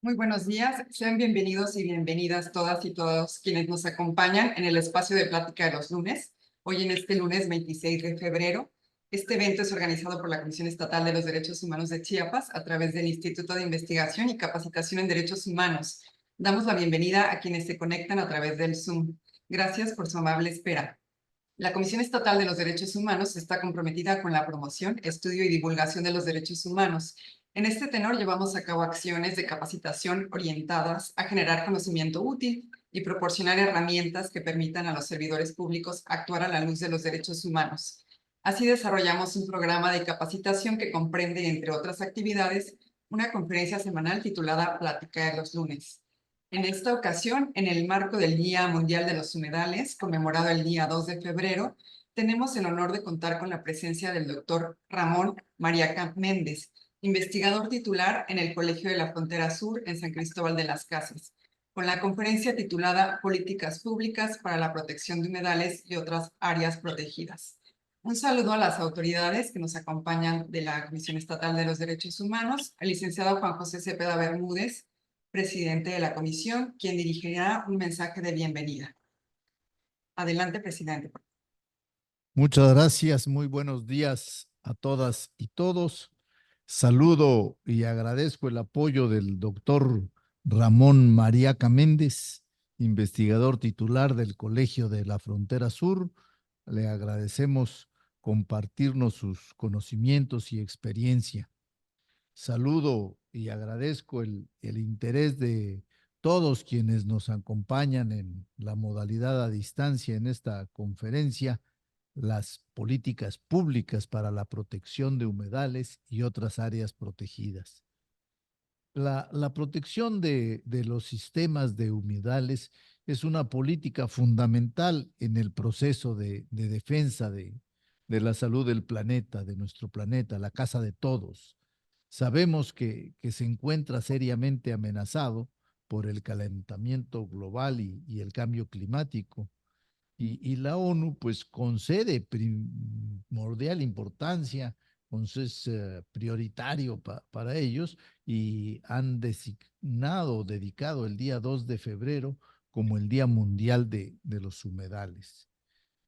Muy buenos días, sean bienvenidos y bienvenidas todas y todos quienes nos acompañan en el espacio de plática de los lunes, hoy en este lunes 26 de febrero. Este evento es organizado por la Comisión Estatal de los Derechos Humanos de Chiapas a través del Instituto de Investigación y Capacitación en Derechos Humanos. Damos la bienvenida a quienes se conectan a través del Zoom. Gracias por su amable espera. La Comisión Estatal de los Derechos Humanos está comprometida con la promoción, estudio y divulgación de los derechos humanos. En este tenor llevamos a cabo acciones de capacitación orientadas a generar conocimiento útil y proporcionar herramientas que permitan a los servidores públicos actuar a la luz de los derechos humanos. Así desarrollamos un programa de capacitación que comprende, entre otras actividades, una conferencia semanal titulada Plática de los lunes. En esta ocasión, en el marco del Día Mundial de los Humedales, conmemorado el día 2 de febrero, tenemos el honor de contar con la presencia del doctor Ramón Mariaca Méndez, investigador titular en el Colegio de la Frontera Sur en San Cristóbal de las Casas, con la conferencia titulada Políticas Públicas para la Protección de Humedales y otras áreas protegidas. Un saludo a las autoridades que nos acompañan de la Comisión Estatal de los Derechos Humanos, al licenciado Juan José Cepeda Bermúdez, presidente de la comisión, quien dirigirá un mensaje de bienvenida. Adelante, presidente. Muchas gracias, muy buenos días a todas y todos. Saludo y agradezco el apoyo del doctor Ramón Mariaca Méndez, investigador titular del Colegio de la Frontera Sur. Le agradecemos compartirnos sus conocimientos y experiencia. Saludo y agradezco el interés de todos quienes nos acompañan en la modalidad a distancia en esta conferencia, las políticas públicas para la protección de humedales y otras áreas protegidas. La protección de los sistemas de humedales es una política fundamental en el proceso de defensa de la salud del planeta, de nuestro planeta, la casa de todos. Sabemos que se encuentra seriamente amenazado por el calentamiento global y el cambio climático. Y la ONU pues concede primordial importancia, entonces prioritario para ellos y han designado, dedicado el día 2 de febrero como el Día Mundial de los Humedales.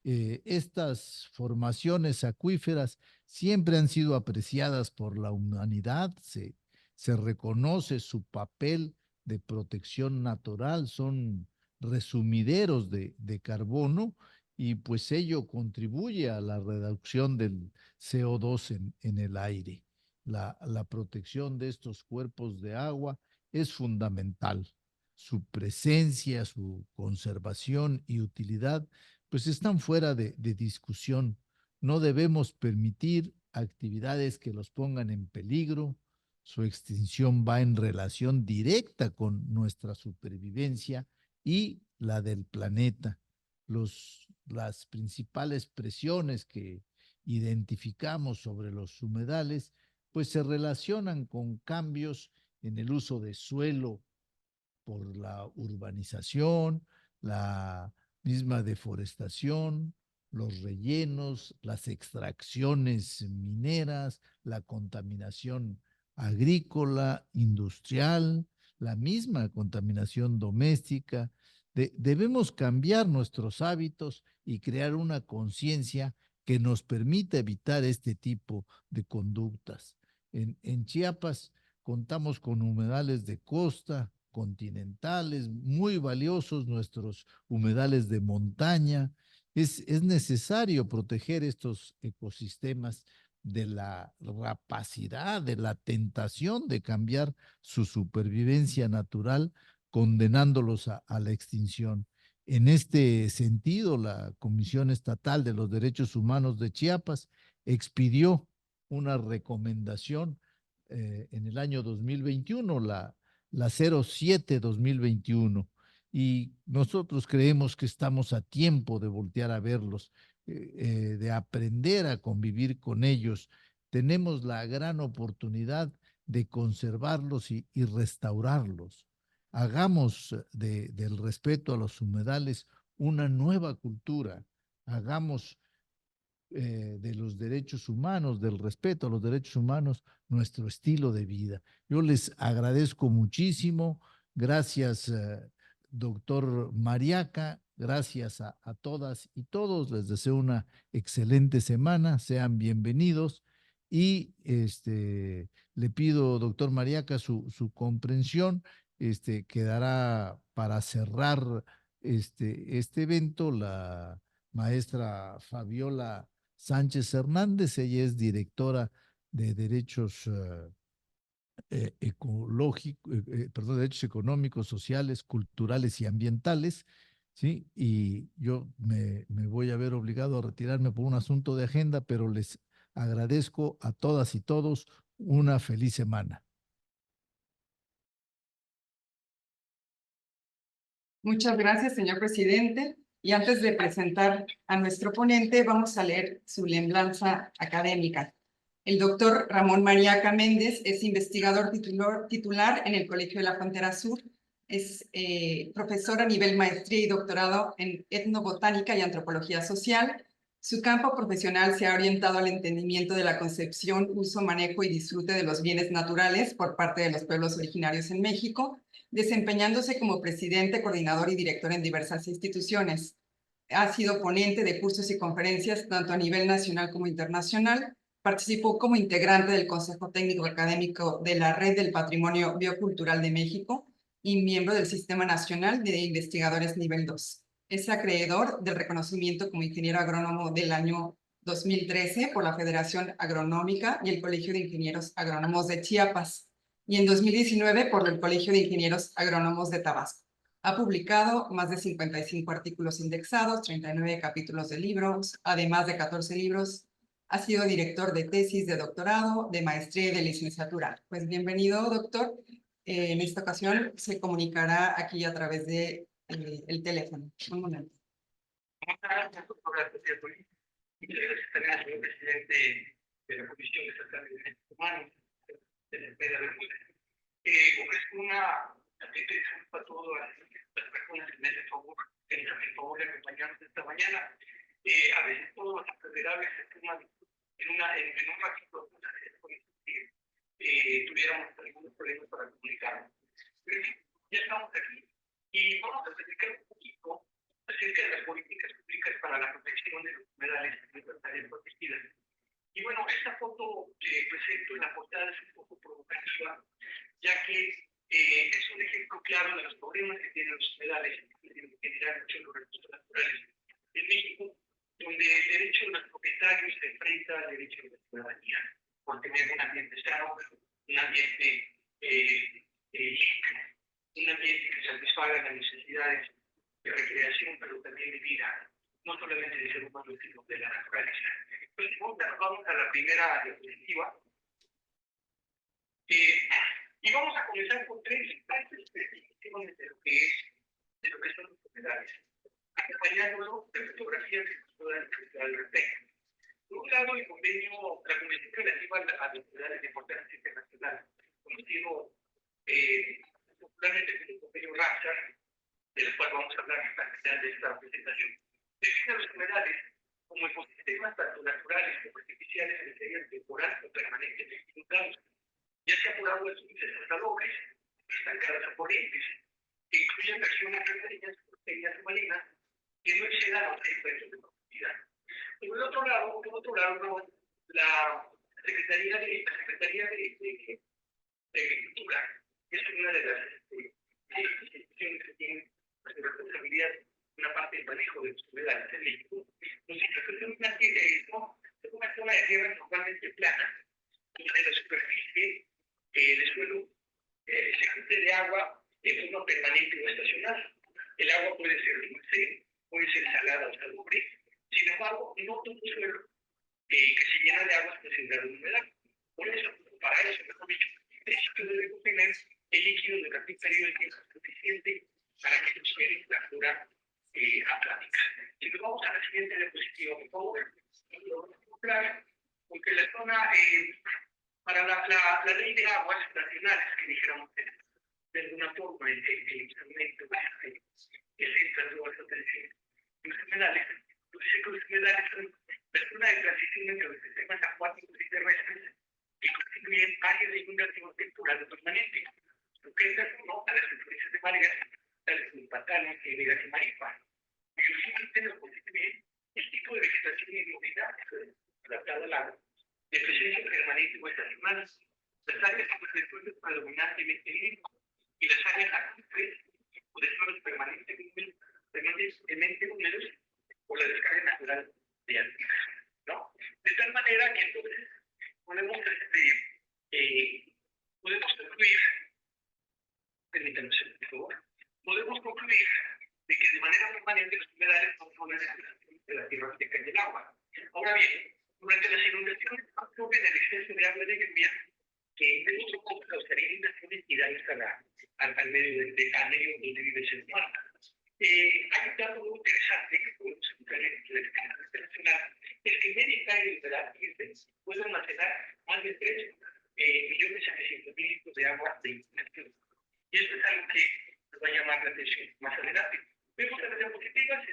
Estas formaciones acuíferas siempre han sido apreciadas por la humanidad, se reconoce su papel de protección natural, son resumideros de carbono y pues ello contribuye a la reducción del CO2 en el aire. La protección de estos cuerpos de agua es fundamental. Su presencia, su conservación y utilidad pues están fuera de discusión. No debemos permitir actividades que los pongan en peligro. Su extinción va en relación directa con nuestra supervivencia y la del planeta. Las principales presiones que identificamos sobre los humedales pues se relacionan con cambios en el uso de suelo por la urbanización, la misma deforestación, los rellenos, las extracciones mineras, la contaminación agrícola, industrial, la misma contaminación doméstica. Debemos cambiar nuestros hábitos y crear una conciencia que nos permita evitar este tipo de conductas. En Chiapas contamos con humedales de costa, continentales, muy valiosos nuestros humedales de montaña. Es necesario proteger estos ecosistemas de la rapacidad, de la tentación de cambiar su supervivencia natural, condenándolos a la extinción. En este sentido, la Comisión Estatal de los Derechos Humanos de Chiapas expidió una recomendación en el año 2021, la 07-2021. Y nosotros creemos que estamos a tiempo de voltear a verlos, de aprender a convivir con ellos. Tenemos la gran oportunidad de conservarlos y restaurarlos. Hagamos del respeto a los humedales una nueva cultura. Hagamos de los derechos humanos, del respeto a los derechos humanos, nuestro estilo de vida. Yo les agradezco muchísimo. Gracias, doctor Mariaca. Gracias a todas y todos. Les deseo una excelente semana. Sean bienvenidos. Y le pido, doctor Mariaca, su comprensión. Quedará para cerrar este evento la maestra Fabiola Sánchez Hernández. Ella es directora de Derechos perdón, Derechos Económicos, Sociales, Culturales y Ambientales, ¿sí? Y yo me voy a ver obligado a retirarme por un asunto de agenda, pero les agradezco a todas y todos una feliz semana. Muchas gracias, señor presidente. Y antes de presentar a nuestro ponente, vamos a leer su lembranza académica. El doctor Ramón Mariaca Méndez es investigador titular en el Colegio de la Frontera Sur. Es profesor a nivel maestría y doctorado en etnobotánica y antropología social. Su campo profesional se ha orientado al entendimiento de la concepción, uso, manejo y disfrute de los bienes naturales por parte de los pueblos originarios en México, desempeñándose como presidente, coordinador y director en diversas instituciones. Ha sido ponente de cursos y conferencias tanto a nivel nacional como internacional. Participó como integrante del Consejo Técnico Académico de la Red del Patrimonio Biocultural de México y miembro del Sistema Nacional de Investigadores Nivel 2. Es acreedor del reconocimiento como ingeniero agrónomo del año 2013 por la Federación Agronómica y el Colegio de Ingenieros Agrónomos de Chiapas, y en 2019 por el Colegio de Ingenieros Agrónomos de Tabasco. Ha publicado más de 55 artículos indexados, 39 capítulos de libros, además de 14 libros. Ha sido director de tesis, de doctorado, de maestría y de licenciatura. Pues bienvenido, doctor. En esta ocasión se comunicará aquí a través de el teléfono. Un momento. Muchas gracias, doctora Sofía Solís. Muchas gracias también al señor presidente de la Comisión Estatal de Derechos Humanos, de la Bermúdez. Ofrezco una petición para todas las personas que me hacen favor, que nos hacen favor de acompañarnos esta mañana. A veces todos los federables están en un ratito tuviéramos algunos problemas para comunicarnos. Pero ya estamos aquí y vamos a explicar un poquito acerca de las políticas públicas para la protección de los humedales y las áreas protegidas. Y bueno, esta foto que presento en la portada es un poco provocativa, ya que es un ejemplo claro de los problemas que tienen los humedales y que generan mucho los recursos naturales en México, donde el derecho de los propietarios se enfrenta al derecho de la ciudadanía por tener un ambiente sano, un ambiente limpio, un ambiente que satisfaga las necesidades de recreación, pero también de vida, no solamente del ser humano, sino de la naturaleza. Entonces, vamos a la primera diapositiva. Y vamos a comenzar con tres especificaciones de lo que son los humedales, acompañándolo de fotografías que nos puedan explicar al respecto. Por un lado, la Convención relativa a los humedales de importancia internacional, conocido popularmente como el convenio Ramsar, del cual vamos a hablar al final de esta presentación, define a los humedales como ecosistemas tanto naturales como artificiales en serie temporal o permanentemente inundados, ya sea por aguas dulces o salobres, estancadas o corrientes, que incluyen versiones pequeñas o marinas que no excedan a 6 metros de profundidad. Por otro lado, la Secretaría de Agricultura es una de las instituciones que tienen la responsabilidad de una parte del manejo de los humedales en México. Nos es una zona de tierra normalmente plana, donde la superficie del suelo se cubre de agua de forma permanente o estacional. El agua puede ser dulce, puede ser salada o salobre. Sin embargo, no todo suelo que se llena de agua es considerado humedal. Por eso, para eso, mejor dicho, el sitio debe contener el líquido durante un periodo de tiempo suficiente para que se suele la flora atlántica. Si nos vamos a la siguiente diapositiva, por favor, claro, porque la zona, para la ley de aguas nacionales, que dijéramos de alguna forma, el instrumento que centra toda esa atención, los humedales son Es una de transición entre los sistemas acuáticos y terrestres que constituyen áreas de inundación temporal o permanente. Sujetas no a las influencias de mareas, tales como pantanos, vegas y marismas. Y los constituyen el tipo de vegetación y movilidad adaptada al agua, de presencia permanente o estacional. Las áreas superficiales predominantemente hídricas y las áreas lacustres o de suelos permanentemente húmedos o la descarga natural de algas, ¿no? De tal manera que entonces podemos concluir, permítanme por favor, podemos concluir de que de manera permanente los humedales son zonas de la tierra seca y el agua. Ahora bien, durante las inundaciones ocurre el exceso de agua de lluvia que de otro modo causaría inundaciones y daños al medio donde vive el ser humano. Hay un dato muy interesante que podemos encontrar en la Declaración Internacional, es que media hectárea de verdad puede almacenar más de 3.700.000 litros de agua de inundación. Y esto es algo que nos va a llamar la atención más adelante. Vemos las diapositivas,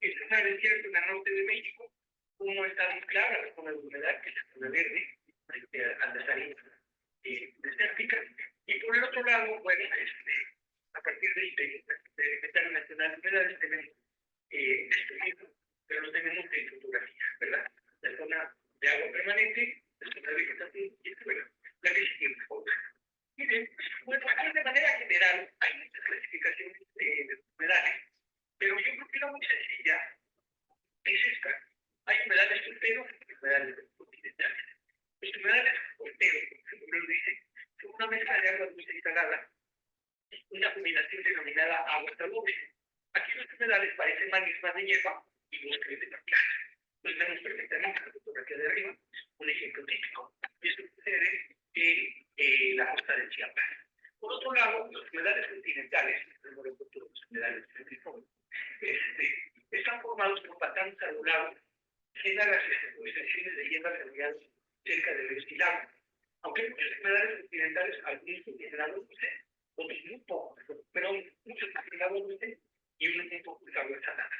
está el desierto en el norte de México, como está muy clara la zona de humedad, que es la zona verde, a las áreas desérticas. Y por el otro lado, bueno, a partir de inventario nacional de humedades tenemos esto, pero no tenemos de fotografía, ¿verdad? La zona de agua permanente, la zona de vegetación y la que sigue, por favor. Miren, bueno, aquí de manera general hay muchas clasificaciones de humedales, pero yo creo que la muy sencilla es esta. Hay humedales costeros y humedales continentales. Los humedales costeros, como su nombre dice, son una mezcla de agua dulce y salada, una combinación denominada agua salobre. Aquí los humedales parecen marismas de hierba y bosques de pastizales. Los vemos perfectamente en la fotografía de arriba, un ejemplo típico. Y esto sucede en la costa de Chiapas. Por otro lado, los humedales continentales, los humedales están formados por pantanos arbolados que dan las extensiones de hierbas arrolladas cerca de ríos y lagos. Aunque muchos humedales continentales, algunos contienen agua dulce, otros muy pocos, pero muchos contienen agua dulce y unos muy pocos de agua salada.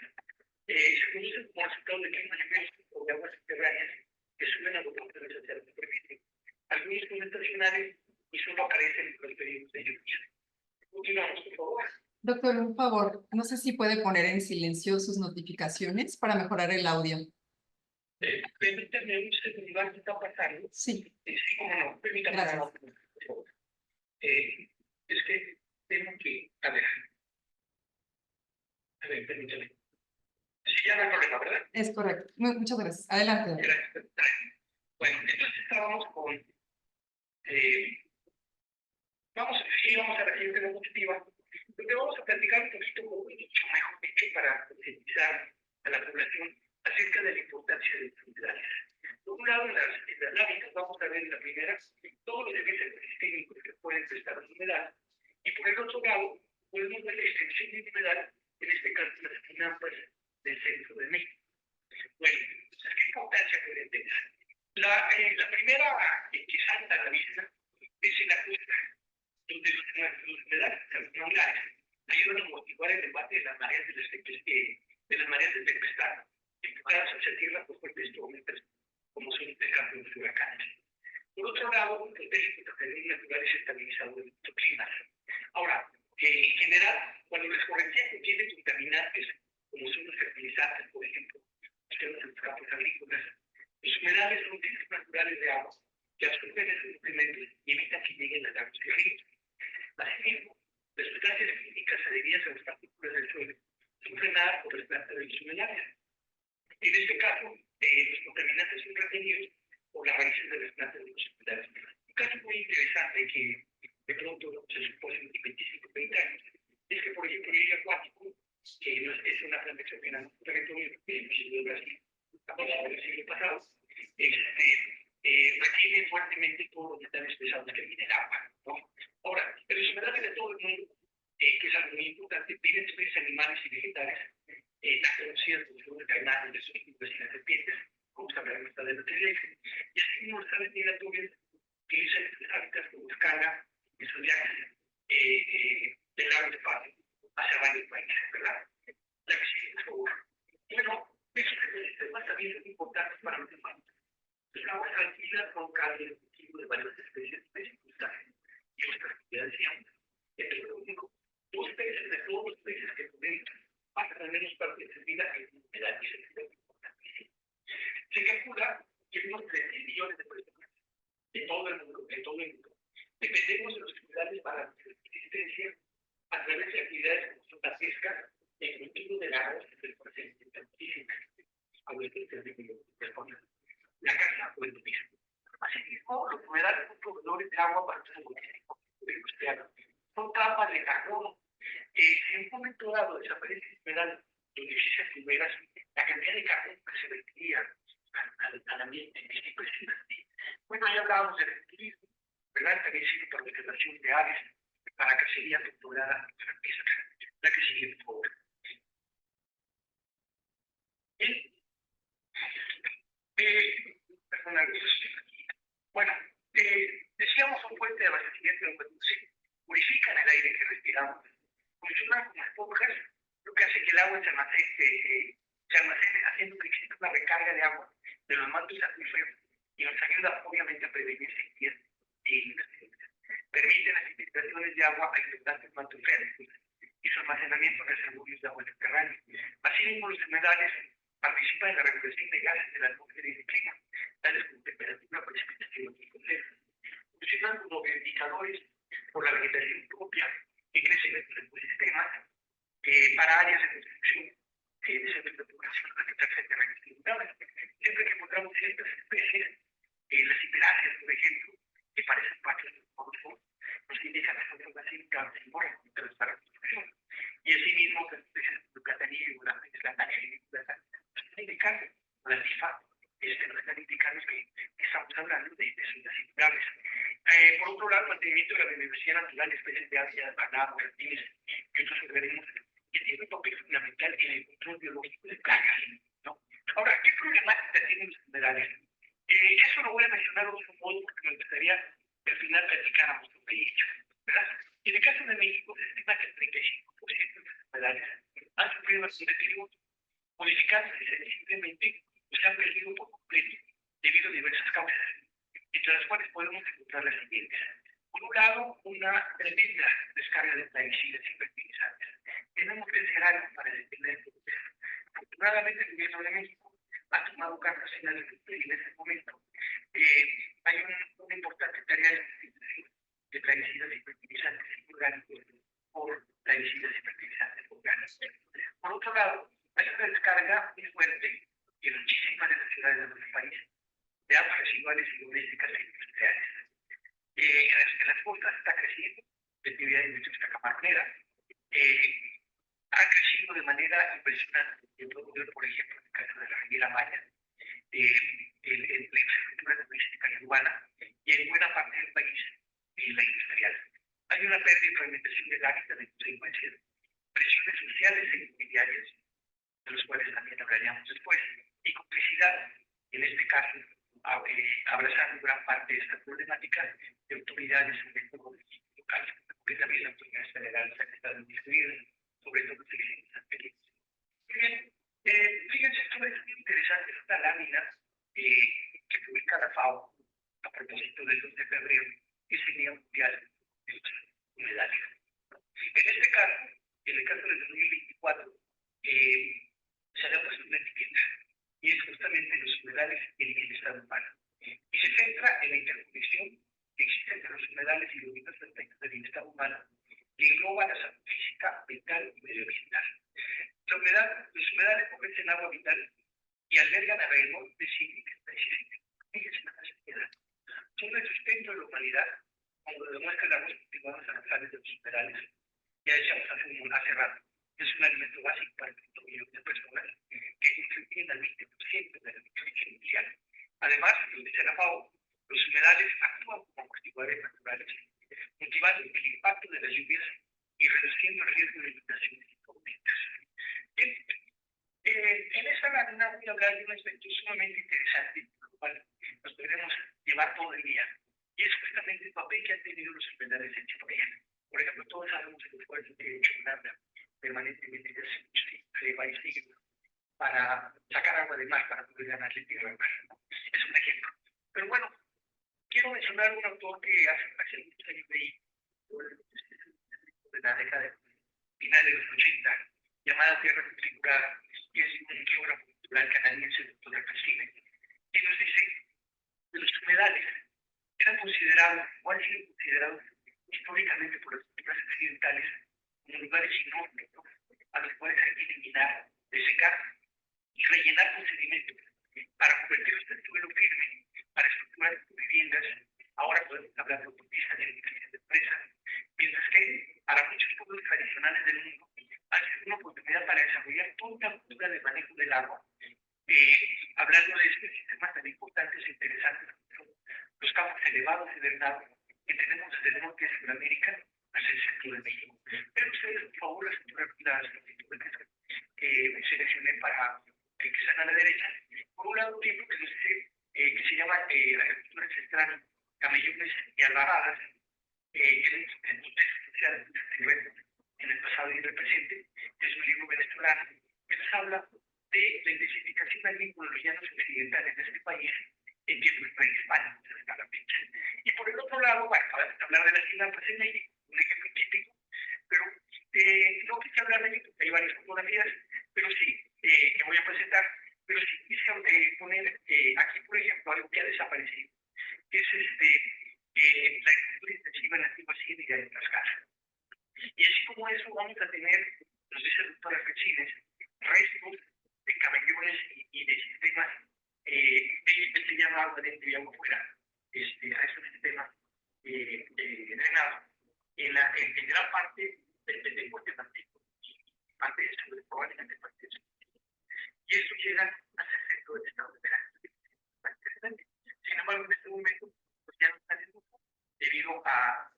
Se producen como resultado de climas diversos o de aguas subterráneas que suben a volúmenes hacia la superficie. Algunos son estacionales y solo aparecen en los periodos de lluvia. Continuamos, por favor. Doctor, un favor, no sé si puede poner en silencio sus notificaciones para mejorar el audio. Permítame un segundo, ¿qué está pasando? Sí. Sí, cómo no, permítame. Gracias. Por favor. Es que tengo que, a ver, permítame. Sí, ya no hay problema, ¿verdad? Es correcto. Muchas gracias. Adelante. Gracias. Bueno, entonces estábamos con, vamos a la siguiente diapositiva, donde vamos a platicar un poquito, mucho mejor dicho, para concientizar a la población acerca de la importancia de las humedales. Por un lado, en las láminas vamos a ver en la primera todos los efectos sistémicos que pueden prestar la humedad, y por el otro lado, podemos ver la extensión de humedad, en este caso las finanzas del centro de México. Bueno, ¿qué importancia pueden tener? La primera que salta a la vista es en la costa, donde los humedales terminales ayudan a motivar el debate de las mareas de tempestad, empujadas hacia tierra por fuertes tormentas, como son el caso de los huracanes. Por otro lado, protege contra fenómenos naturales estabilizadores de nuestro clima. Ahora, en general, cuando la escorrentía contiene contaminantes, como son los fertilizantes, por ejemplo, en los campos agrícolas, los humedales son ciclos naturales de agua que absorben esos nutrientes y evitan que lleguen a lagos y ríos. Asimismo, las sustancias químicas adheridas a las partículas del suelo son frenadas por las plantas de los humedales. En este caso, los contaminantes son retenidos por las raíces de las plantas de los humedales. Un caso muy interesante que de pronto se supone en 25-30 años es que, por ejemplo, el hilo acuático, que es una planta exógena en un territorio de Brasil, a principios del siglo pasado, retiene fuertemente todos los metales pesados que viene el agua, ¿no? Ahora, en los humedales de todo el mundo, que es algo muy importante, viven especies animales y vegetales, las conocidas como los caimanes, los orígenes y las serpientes, como se habla en esta de la televisión, y así mismo las aves migratorias utilizan estos hábitats como escala, esos viajes del lago de Faro hacia varios países, ¿verdad? La que sigue, por favor. Bueno, esos sistemas también son importantes aguas tranquilas son casi el cultivo de varias especies de circunstancias y otras actividades siempre. Entre lo único, dos peces de todos los peces que pueden pasan al menos parte de su vida en humedad y sequía importantísima. Se calcula que unos 3.000 millones de personas de todo el mundo, dependemos de los humedales para la existencia a través de actividades como son la pesca, el cultivo de agua, el proceso científico, la caza o el turismo. Asimismo, los humedales son proveedores de agua para los turísticos industriales. Son trampas de carbono. Si en un momento dado desaparecen los humedales, donde existen primeras, la cantidad de carbono que se vertiría al ambiente es impresionante. Bueno, ya hablábamos del turismo, ¿verdad? También sirve para la observación de aves, para cacería temporada y para pesca. La que sigue, por favor. Bueno, decíamos un puente de abastecimiento de conducción. Purifican el aire que respiramos. Funcionan como esponjas, lo que hace que el agua se almacene haciendo que exista una recarga de agua de los mantos acuíferos y nos ayuda obviamente a prevenir sequías e inundaciones. Permite las infiltraciones de agua a importantes mantos férreos y su almacenamiento en reservorios de agua subterránea. Asimismo, los humedales participan en la regulación de gases de la atmósfera y del clima, tales como temperatura, precipitación y condensa. Funcionan como indicadores por la vegetación propia que crece en estos ecosistemas para áreas de construcción de centros de población para quitarse terrenos inundables. Siempre que encontramos ciertas especies, las hiperáceas, por ejemplo, que parecen partes del morfo, nos indican que son básicas y morfos para construcción. Y asimismo, las especies de platanillo, la indicar la tifa, nos están indicando que estamos hablando de zonas inundables. Por otro lado, el mantenimiento de la biodiversidad natural de especies de aves, ganados, reptiles y otros organismos que tiene un papel fundamental en el control biológico de plagas, ¿no? Ahora, ¿qué problemática tienen los humedales? Eso lo voy a mencionar de otro modo porque me gustaría que al final platicáramos sobre ello, ¿verdad? En el caso de México, se estima que el 35% de los humedales han sufrido un deterioro, modificándose simplemente o se han perdido por completo debido a diversas causas, entre las cuales podemos encontrar las siguientes. Por un lado, una tremenda descarga de plaguicidas y fertilizantes. Tenemos que hacer algo para detener el proceso. Afortunadamente, el gobierno de México ha tomado cartas en ese momento. Hay una importante tarea de utilización de plaguicidas y fertilizantes orgánicos por plaguicidas y fertilizantes orgánicos. Por otro lado, hay una descarga muy fuerte en muchísimas de las ciudades de nuestro país de aguas residuales y domésticas e industriales. En las costas está creciendo la actividad industrial camaronera. Ha crecido de manera impresionante, por ejemplo, en el caso de la Riviera Maya, la infraestructura turística y urbana, y en buena parte del país, la industrial. Hay una pérdida y fragmentación del hábitat de consecuencias, presiones sociales e inmobiliarias, de los cuales también hablaríamos después, y complicidad, en este caso, abrazando gran parte de esta problemática de autoridades locales, porque también las autoridades federales han estado distribuidas sobre todo los exilios anteriores. Bien, fíjense, esto es muy interesante, esta lámina que publica la FAO a propósito del 2 de febrero, que es el Día Mundial de los Humedales. En este caso, en el caso del 2024, se le ha puesto una etiqueta, y es justamente los humedales y el bienestar humano. Y se centra en la interconexión que existe entre los humedales y los distintos aspectos del bienestar humano, que engloba la salud física, mental y medioambiental. Los humedales ofrecen agua vital y albergan alrededor de 100 especies. Fíjense la cantidad. Son el sustento de la humanidad, como lo demuestran las cultivadas aranzales de los humedales. Ya decíamos hace rato, es un alimento básico para 100 millones de personas que contribuyen al 20% de la nutrición mundial. Además, lo dice la FAO, los humedales actúan como amortiguadores naturales, motivando el impacto de las lluvias y reduciendo el riesgo de inundaciones y tormentas. En esta lámina voy a hablar de un aspecto sumamente interesante, por lo cual nos podremos llevar todo el día, y es justamente el papel que han tenido los humedales en Chiloé. Por ejemplo, todos sabemos el esfuerzo que ha hecho Holanda permanentemente desde hace mucho tiempo, varios siglos, para sacar agua de mar para poder ganarle tierra al mar. Es un ejemplo. Pero bueno, quiero mencionar un autor que hace muchos años leí, de la década final de los 80, llamada Tierra Configurada, que es un geógrafo cultural canadiense, doctor Alcacine, que nos dice que los humedales eran considerados, o han sido considerados históricamente por las culturas occidentales, como lugares inhóspitos a los cuales hay que eliminar, desecar y rellenar con sedimentos para convertirlos en suelo firme, para estructurar viviendas. Ahora podemos hablar de autopistas y edificios de empresas, mientras que para muchos pueblos tradicionales del mundo ha sido una oportunidad para desarrollar toda una cultura de manejo del agua, hablando de estos sistemas tan importantes e interesantes como son los campos elevados y drenados que tenemos desde el norte de Sudamérica hasta el centro de México. Pero ustedes, por favor, las fotografías que seleccioné para que están a la derecha. Por un lado, un libro que nos dice que se llama La agricultura ancestral, camellones y albarradas, en un texto social en el pasado y en el presente, que es un libro venezolano, que nos habla de la intensificación agrícola en los llanos occidentales de este país en tiempos prehispánicos hasta la fecha. Y por el otro lado, bueno, hablar de las islas en México, un ejemplo típico, pero no quise hablar de ello porque hay varias fotografías, pero sí, que voy a presentar, pero sí quise poner aquí, por ejemplo, algo que ha desaparecido, que es la agricultura intensiva en la antigua Siria de Tlaxcala. Y así como eso vamos a tener, nos dice el doctor Alfechines, restos de camellones y de sistemas que se llama agua dentro y agua fuera, restos de sistemas drenados en gran parte del deporte antiguo, parte de eso, probablemente parte de eso. Y esto llega a ser centro del estado de Veracruz. Sin embargo, en este momento, pues ya no está en el grupo debido a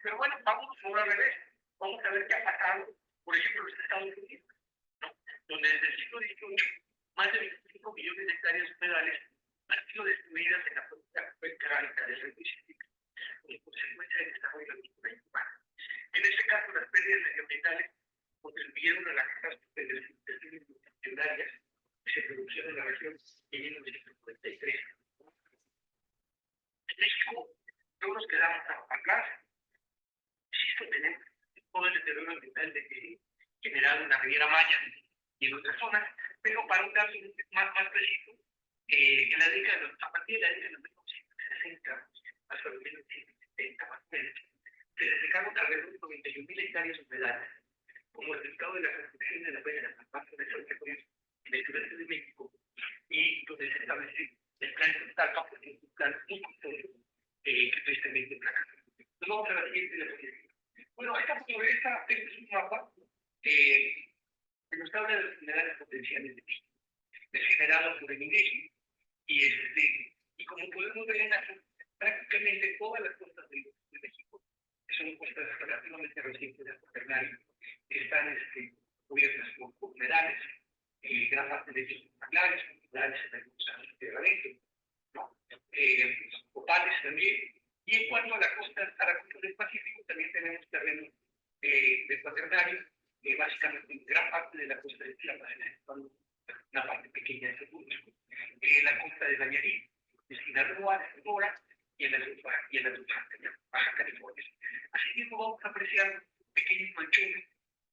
pero bueno, vamos ahora al revés. Vamos a ver qué ha pasado, por ejemplo, en los Estados Unidos, ¿no? Donde desde el siglo XVIII, más de 25 millones de hectáreas humedales han sido destruidas en la política cuenca del río Mississippi, como consecuencia del desarrollo agrícola y urbano. En este caso, las pérdidas medioambientales contribuyeron a la catástrofe de las inundaciones multitudinarias que se produjeron en la región en 1943. En México, no nos quedamos atrás. Insisto, tenemos todo el deterioro ambiental generado en la Riviera Maya y en otras zonas, pero para un caso más preciso, a partir de la década de 1960 hasta los 1970, más o menos, se despejaron alrededor de 91.000 hectáreas humedales como resultado de la construcción de la playa de la Pampa de San Francisco en el sureste de México, y donde se establece el plan de Talpa, porque es un plan muy costoso que tristemente fracasó. Nos vamos a la siguiente diapositiva. Bueno, este es un mapa que nos habla de los minerales potenciales de México. Es generado por el INEGI y como podemos ver en azul, prácticamente todas las costas de México, que son costas relativamente recientes del Cuaternario, están cubiertas por humedales, gran parte de ellos manglares, humedales en algunos años de adentro, ¿no? Opales también. Y en cuanto a la costa del Pacífico, también tenemos terrenos del Cuaternario, básicamente gran parte de la costa de Chiapas, una parte pequeña de Secundus, la costa de Nayarit, de Sinaloa, de Sonora y en la Baja California. Asimismo, vamos a apreciar pequeños manchones,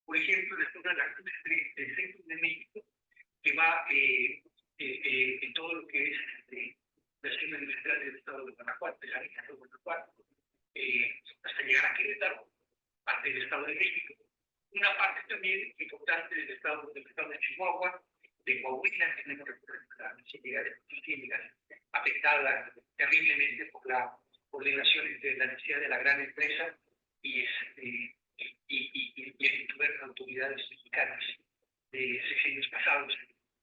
por ejemplo, en la zona del centro de México, que va en todo lo que es la zona industrial del estado de Guanajuato, de Jalisco, de Guanajuato, hasta llegar a Querétaro, parte del estado de México, una parte también importante del estado de Chihuahua, de Coahuila, tenemos la necesidad de químicas, afectada terriblemente por la coordinación entre la necesidad de la gran empresa y las autoridades mexicanas de sexenios pasados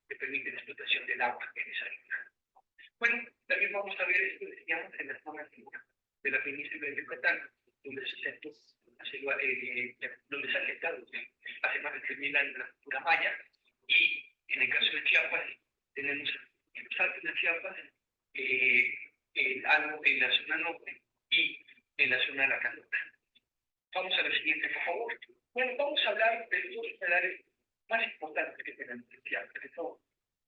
que permiten la explotación del agua en esa región. Bueno, también vamos a ver esto, decíamos, en la zona de la península de Yucatán, donde se asentó, donde se ha asentado hace más de 3.000 años la cultura maya, y en el caso de Chiapas, tenemos en los Altos de Chiapas, algo en la zona norte y en la zona de la Canota. Vamos a la siguiente, por favor. Bueno, vamos a hablar de los dos humedales más importantes que tenemos en Chiapas, de todo.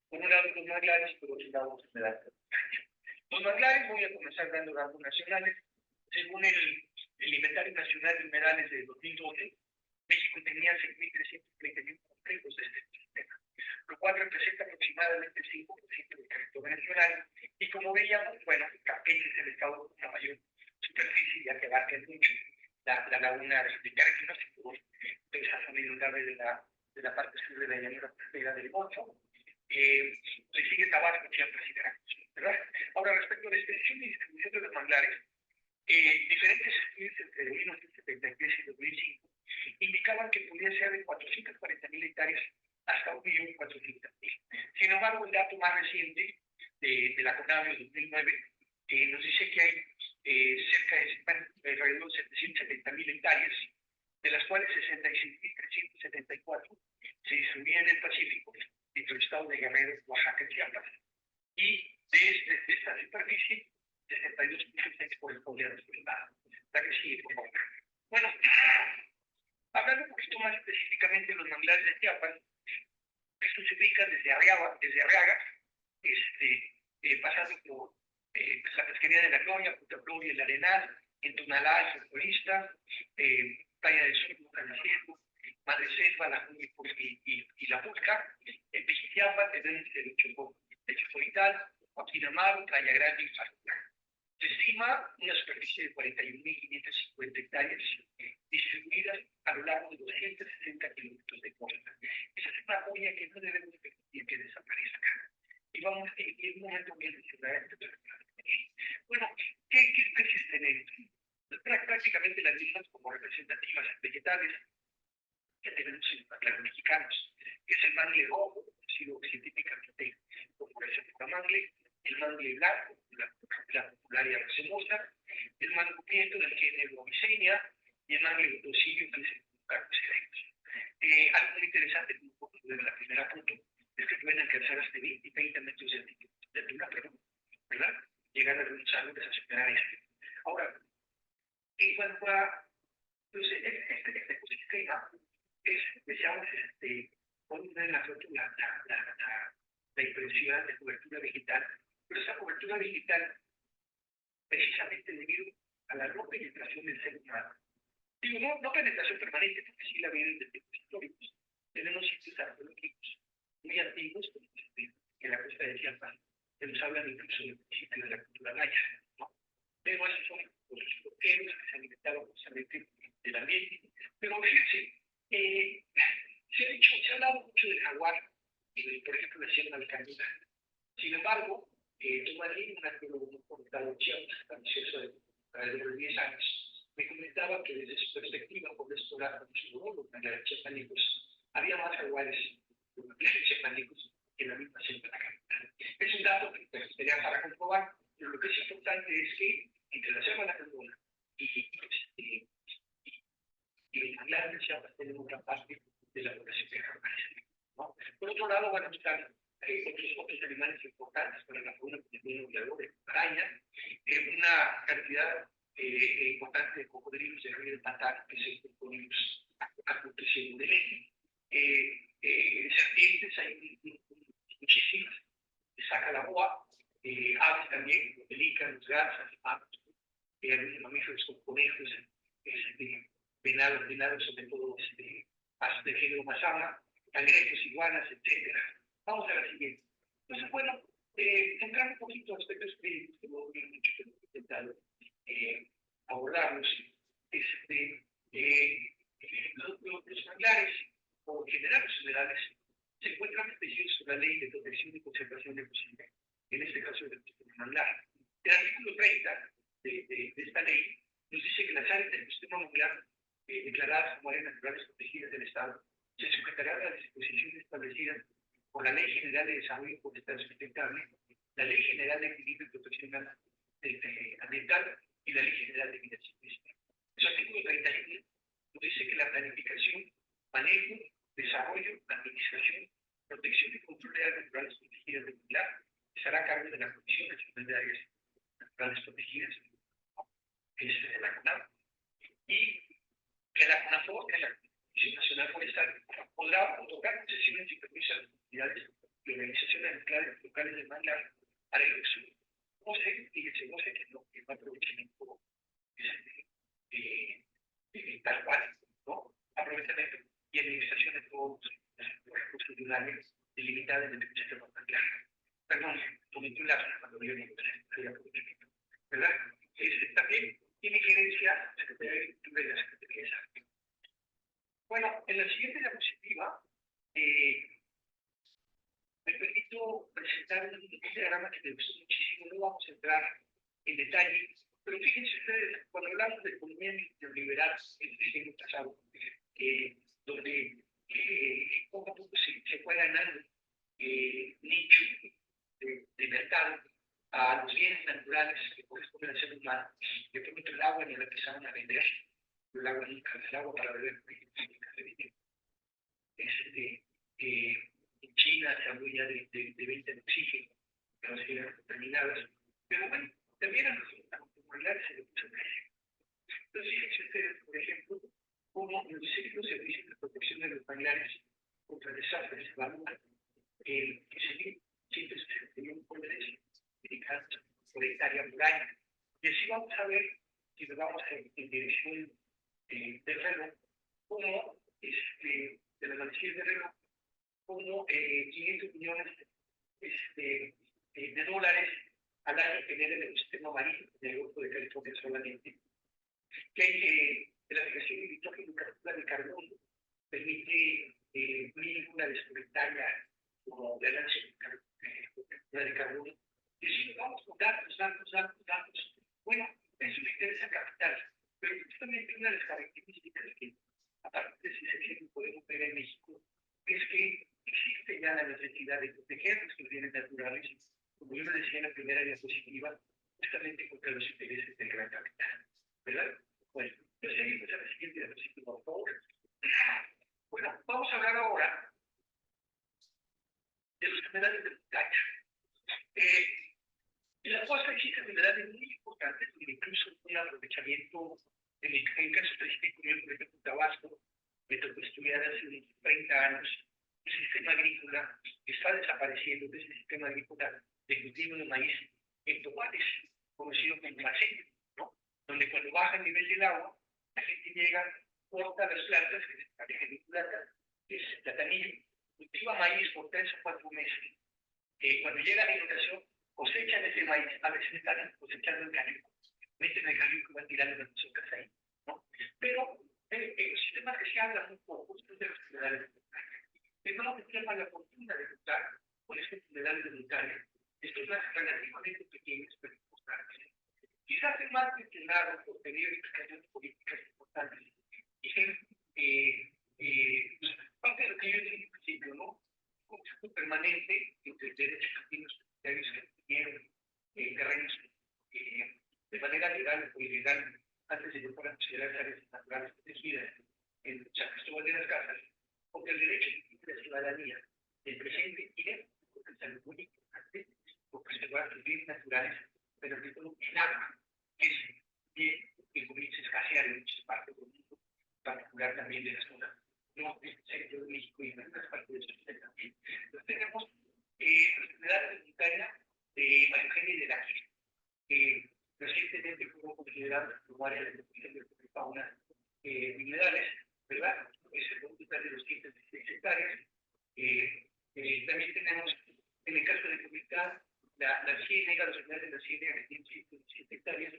Por un lado los manglares, por otro lado los humedales de montaña. Los manglares, voy a comenzar dando datos nacionales. Según el Inventario Nacional de Humedales de 2012, México tenía 6.331 complejos de este sistema, lo cual representa aproximadamente el 5% del territorio nacional. Y como veíamos, bueno, Campeche es el estado con la mayor superficie, ya que abarca mucho la laguna de Carquinos, que es la medio de la parte sur de la llanura costera del Golfo. Le sigue Tabasco, Chiapas y Veracruz, ¿verdad? Ahora, respecto a la extensión y distribución de los manglares, diferentes estudios entre 1973 y 2005 indicaban que podía ser de 440.000 hectáreas hasta 1.400.000. Sin embargo, el dato más reciente de la CONAVIO de 2009 nos dice que hay cerca de alrededor de 770.000 hectáreas, de las cuales 66.374 se distribuyen en el Pacífico, entre el estado de Guerrero, Oaxaca y Chiapas, y de esta superficie, 62.6 por el poder desplazado. La que sigue, por favor. Bueno, hablando un poquito más específicamente de los manglares de Chiapas, estos se ubican desde Arriaga, pasando por la pesquería de la Gloria, Punta Gloria, el Arenal, en Tonalá, el Futbolista, Playa del Sur, Bucanaciejo, Madre Selva, La Junta y La Pulca, en Pichichiapa, tenemos el Chocovital, Joaquín Amaro, Playa Grande y Falcón. Se estima una superficie de 41.550 hectáreas distribuidas a lo largo de 260 kilómetros de costa. Esa es una joya que no debemos permitir que desaparezca. Y vamos en un momento voy a mencionar esto. Bueno, ¿qué especies tenemos? Prácticamente las mismas como representativas vegetales que tenemos en los manglares mexicanos, que es el mangle rojo, conocido científicamente como el mangle, el mangle blanco, la popularia racemosa, el mangle prieto del género Vicenia y el mangle docidio que es el Carpus erectus. Algo muy interesante, un poco de la primera foto, es que pueden alcanzar hasta 20 metros de altura, ¿verdad? Llegar a algunos árboles a superar este. Ahora, en cuanto a entonces, este ecosistema es, decíamos, podemos ver en la foto la impresión de cobertura vegetal, pero esa cobertura vegetal, precisamente debido a la no penetración del ser humano. Digo, no penetración permanente, porque sí la vienen desde tiempos históricos. Tenemos sitios arqueológicos muy antiguos, en la costa de Chiapas, que nos hablan incluso del principio de la cultura maya, ¿no? Pero esos son los coqueros que se alimentaban justamente del ambiente. Pero fíjense, se ha hablado mucho del jaguar y, por ejemplo, de la sierra alcanina. Sin embargo, Tomarín, un arqueólogo muy comentado en Chiapas, ambicioso de alrededor de 10 años, me comentaba que desde su perspectiva, por explorar con su los manglares chiapanecos, había más jaguares de los manglares chiapanecos que en la misma selva capital. Es un dato que sería para comprobar, pero lo que es importante es que entre la selva lacandona y los manglares de Chiapas tenemos una parte de la población de jaguares, ¿no? Por otro lado, van a estar otros animales importantes para la fauna, como de araña, una cantidad importante de cocodrilos de río de Pantano, que es el cocodrilos acutriciendo de leche. Serpientes hay muchísimas, saca la boa, aves también, pelícanos, garzas, patos, algunos mamíferos con conejos, venados, sobre todo aves de género Mazama, cangrejos, iguanas, etc. Vamos a la siguiente. Entonces, bueno, entrar un poquito a aspectos clínicos que no tienen mucho que intentar abordarlos. Los manglares, o en general los humedales, se encuentran protegidos por la Ley de Protección y Conservación del Ecosistema, en este caso del manglar. El artículo 30 de esta ley nos dice que las áreas del ecosistema manglar declaradas como áreas naturales protegidas del Estado se sujetarán a las disposiciones establecidas por la Ley General de Desarrollo Forestal Sustentable, la Ley General de Equilibrio y Protección Ambiental y la Ley General de Vida Silvestre. Su artículo 31 nos dice que la planificación, manejo, desarrollo, administración, protección y control de áreas naturales protegidas del manglar estará a cargo de la Comisión Nacional de Áreas Naturales Protegidas, que es de la CONAF, y que la CONAFOR, que es la Comisión Nacional Forestal, podrá otorgar concesiones y permisos a las comunidades y organizaciones locales de manglar para el consumo. No sé, fíjense, no sé qué es lo que va a aprovechamiento tal cual, ¿no? Aprovechamiento y administración de todos los recursos de un área delimitada en el sistema manglar. Perdón, cometí un lapsus cuando yo digo de aprovechamiento, ¿verdad? También tiene gerencia la Secretaría de Agricultura y la Secretaría de Salud. Bueno, en la siguiente diapositiva me permito presentar un diagrama que me gustó muchísimo. No vamos a entrar en detalle, pero fíjense ustedes, cuando hablamos de economía neoliberal en el siglo pasado, donde poco a poco se fue ganando nicho de mercado a los bienes naturales que corresponden al ser humano, de pronto el agua no la empezaron a vender, el agua nunca, el agua para beber nunca se vendió. En China se habló ya de venta de oxígeno, que no serían determinadas, pero bueno, también a los populares se le puso precio. Entonces, fíjense ustedes, por ejemplo, cómo en los ciclos de servicios de protección de los manglares contra desastres se evalúan que se 161 dólares dedicados por hectárea por año. Y así vamos a ver, si nos vamos en dirección del reloj, cómo de las noticias de reloj, como 500 millones de dólares al año genera el ecosistema marino del Golfo de California solamente. Que la fijación de nitrógeno y captura de carbono permite una desconectaria como ganancia de carbono. Y si vamos con datos, bueno, eso me interesa capital, pero justamente una de las características que, aparte de ese ejemplo, podemos ver en México, es que existe ya la necesidad de proteger nuestros bienes naturales, como yo lo decía en la primera diapositiva, justamente contra los intereses del gran capital, ¿verdad? Bueno, pues seguimos a la siguiente diapositiva, por favor. Bueno, vamos a hablar ahora de los minerales de montaña. En la costa existen minerales muy importantes, que incluso un aprovechamiento en el caso específico, por ejemplo, Tabasco, me tocó estudiar hace unos 30 años, el sistema agrícola está desapareciendo de ese sistema agrícola de cultivo de maíz en tomates, conocido como macete, ¿no? Donde cuando baja el nivel del agua, la gente llega, corta las plantas, que es el platanillo, cultiva maíz por 3 o 4 meses. Cuando llega la inundación, cosechan ese maíz, a veces están cosechando el calico, meten el calico y van tirando las hojas ahí, ¿no? Pero los sistemas que se hablan un poco son de los minerales de montaña. Tenemos que tener la fortuna de contar con estos minerales de montaña. Estos son relativamente pequeños, pero importantes. Quizás es más mencionado por tener implicaciones políticas importantes. Y parte de lo que yo dije al principio, ¿no? Un conflicto permanente entre derechos y los propietarios que tienen terrenos de manera legal o ilegal, antes de que puedan considerar áreas naturales protegidas en San Cristóbal de las Casas, porque el derecho de la ciudadanía del presente y del futuro es muy importante por preservar los bienes naturales, pero que todo el agua, que es bien que comienza a escasear en muchas partes del mundo, en particular también de la zona norte, centro de México y en otras partes de Chile también. Entonces tenemos las enfermedades de montaña de María Eugenia de la Quilla, que recientemente fueron consideradas como área de protección de fauna minerales, ¿verdad? Es el total de 216 hectáreas. También tenemos, en el caso de Comitán, la ciénega, los animales de la ciénega que tienen 117 hectáreas,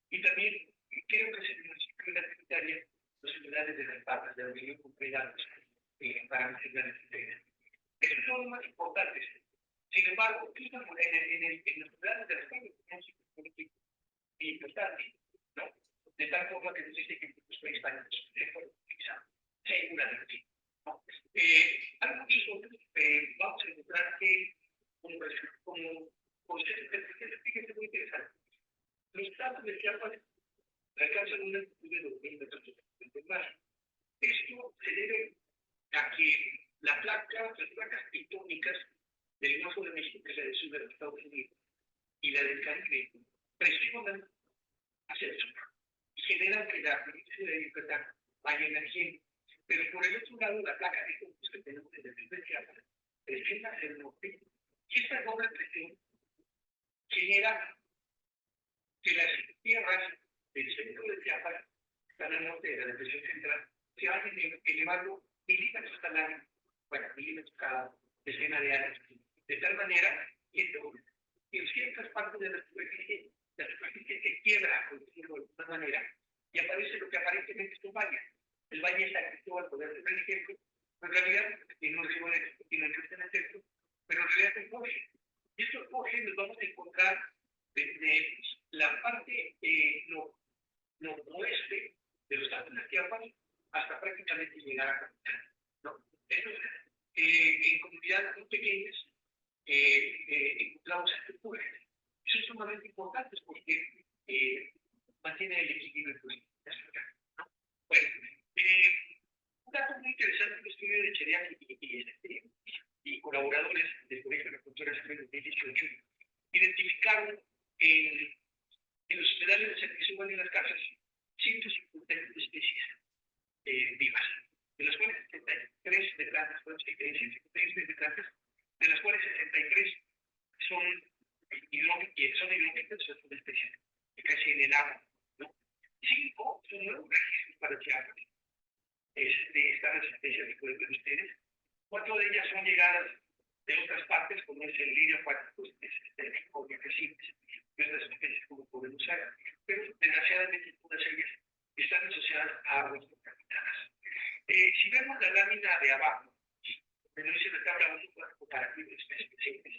y también creo que es el municipio de la hectárea, los animales de las patas, de la región complejados, para mencionar hectáreas. Esos son los más importantes. Sin embargo, en los ciudadanos de las calles tenemos un político importante, ¿no? De tal forma que nos dice que los países españoles fueron utilizados seguramente, ¿no? Hay muchos otros, vamos a encontrar que, como fíjense muy interesante, los datos de Chiapas alcanzan una altitud de 2.000 metros de mar. Esto se debe a que las placas tectónicas del Golfo de México, que es la del sur de los Estados Unidos, y la del Caribe, presionan hacia el sur y generan que la península de Yucatán vaya emergiendo. Pero por el otro lado, la placa tectónica que tenemos en el sur de Chiapas presión hacia el norte, y esta doble presión genera que las tierras del centro de Chiapas, están al norte de la depresión central, se vayan elevando milímetros al año, bueno, milímetros cada decena de años, de tal manera que en ciertas partes de la superficie se quiebra, por decirlo de alguna manera, y aparece lo que aparentemente es un valle. El valle es activo al poder del ejemplo, pero en realidad tiene un río en el que en el centro, pero en realidad es un bosque. Y estos bosques los vamos a encontrar desde la parte noroeste de los Altos de Chiapas hasta prácticamente llegar a Capital, ¿no? Entonces, en comunidades muy pequeñas encontramos estructuras. Y son sumamente importantes porque mantienen el equilibrio ecológico, ¿no? Bueno, un dato muy interesante del estudio de Cheriak y colaboradores del Colegio de Agricultura en 2018 identificaron en los humedales de Sacristán y en las casas 150 especies vivas, de las cuales 73 de plantas, 153 de plantas, de las cuales 63 son hidrófitas, son especies que crecen en el agua, ¿no? 5 son nuevos registros para Chiapas, están las especies que pueden ver ustedes. 4 de ellas son llegadas de otras partes, como es el lirio acuático, y otras especies como podemos usar, pero desgraciadamente todas ellas están asociadas a aguas contaminadas. Si vemos la lámina de abajo, donde dice la tabla 1 comparativo de especies presentes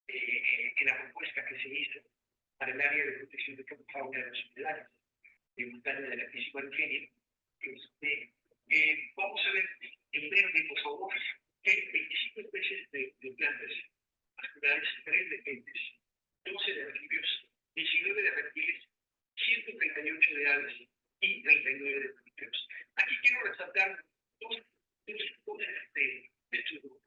en la propuesta que se hizo para el área de protección de fauna de los humedales de montaña de la Piscina Argentina, vamos a ver en verde, por favor, que hay 25 especies de plantas vasculares, 3 de peces, 12 de anfibios, 19 de reptiles, 138 de aves y 39 de mamíferos. Aquí quiero resaltar dos cosas de estos grupos.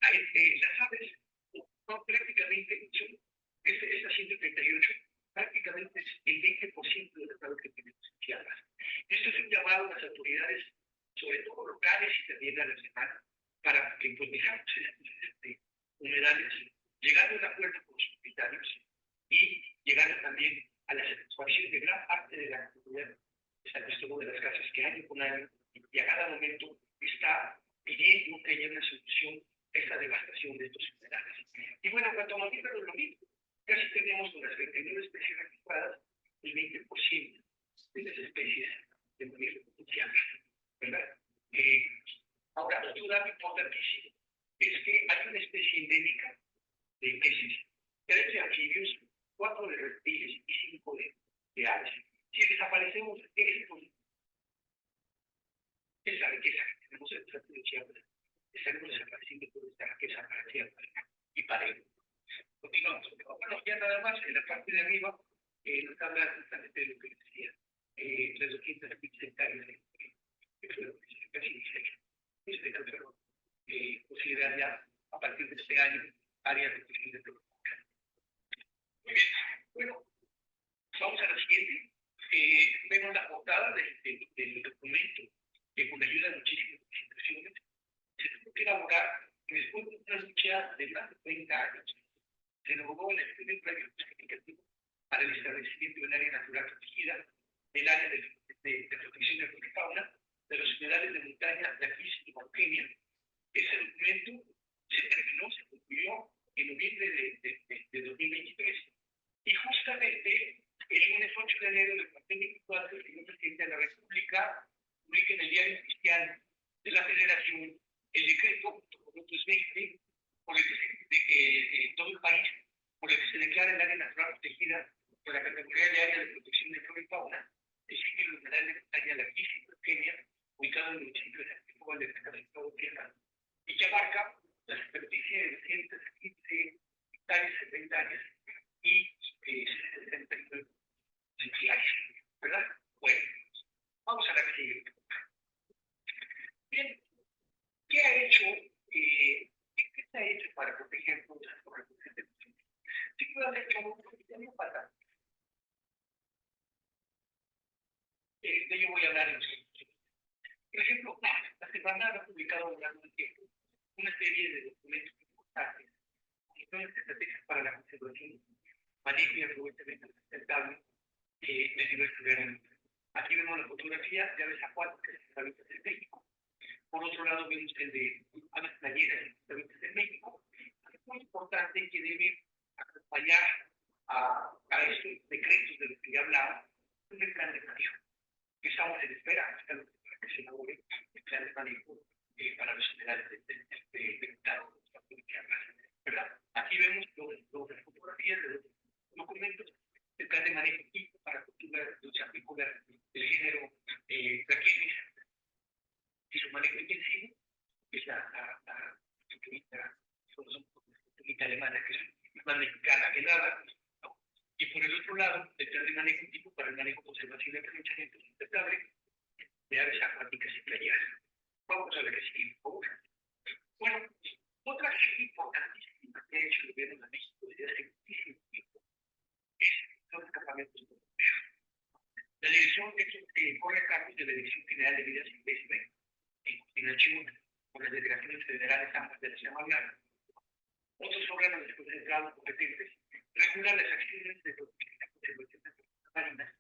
Las aves, no, prácticamente son, estas 138, prácticamente es el 20% de las aves que tenemos en Chiapas. Esto es un llamado a las autoridades, sobre todo locales y también a las demás, para que protejamos humedales, llegando a un acuerdo con los propietarios y llegando también a la satisfacción de gran parte de la comunidad de San Cristóbal de las Casas, que año con año y a cada momento está pidiendo que haya una solución a esta devastación de estos humedales. Y bueno, en cuanto a mamíferos, lo mismo. Casi tenemos con las 29 especies registradas el 20% de las especies de mamíferos potenciales, ¿verdad? Ahora, otro dato importantísimo es que hay una especie endémica de peces, 3 de anfibios, 4 de reptiles y 5 de aves. Si desaparecemos estos, esa riqueza que tenemos en el centro de Chiapas, estaremos desapareciendo toda esta riqueza para Chiapas y para él. Continuamos. Bueno, ya nada más, en la parte de arriba, nos habla justamente de lo que decía, las 215 hectáreas de casi 16, considerar ya a partir de este año áreas de protección de propiedad. Muy bien. Bueno, vamos a la siguiente. Vemos la portada del documento que con ayuda de muchísimas instituciones se tuvo que elaborar después de una lucha de más de 30 años. Se logró el primer plan justificativo para el establecimiento del área natural protegida, del área de protección de la fauna, de los humedales de montaña de Aquis y Mauquenia. Ese documento se concluyó en noviembre de 2023 y justamente el lunes 8 de enero del 2024 el señor presidente de la República publica en el Diario Oficial de la Federación el decreto 220 por el que en todo el país por el que se declara el área natural protegida por la categoría de área de protección de flora y fauna el sitio de humedal de montaña de Aquis y Mauquenia, ubicado en el municipio de San Cristóbal de Chiapas, y que abarca la superficie de 115 hectáreas, 70 áreas y 69 hectáreas, ¿verdad? Bueno, vamos a la siguiente. Bien, ¿qué ha hecho? ¿Qué se ha hecho para proteger todas las correcciones de los sitios? Sí, que va a hecho un para. De ello voy a hablar en los siguientes. Por ejemplo, la semana ha publicado a lo largo del tiempo una serie de documentos importantes. Entonces, estrategias para la conservación, manejo y aprovechamiento sustentable de diversos organismos. Aquí vemos la fotografía de aves acuáticas y hábitats en México. Por otro lado, vemos el de aves playeras y hábitats en México. Es muy importante que debe acompañar a estos decretos de los que ya hablaba, un plan de manejo, que estamos en espera, para que se elabore el plan de manejo para los generales de Estado, ¿verdad? Aquí vemos las fotografías de los documentos del plan de manejo tipo para cultura apícola del género Braquenis y su manejo intensivo, que es la tortuguita alemana, que es más mexicana que nada, ¿no? Y por el otro lado, el plan de manejo tipo para el manejo, conservación y aprovechamiento sustentable de aves acuáticas y playeras. Vamos a ver qué sigue, por favor. Bueno, otra acción importantísima que ha hecho el gobierno de México desde hace muchísimo tiempo es los campamentos europeos. La dirección corre a cargo de la Dirección General de Vida Silvestre en coordinación con las delegaciones federales ambas de la Semana. Otros órganos desconcentrados competentes regulan las acciones de protección y conservación de las marinas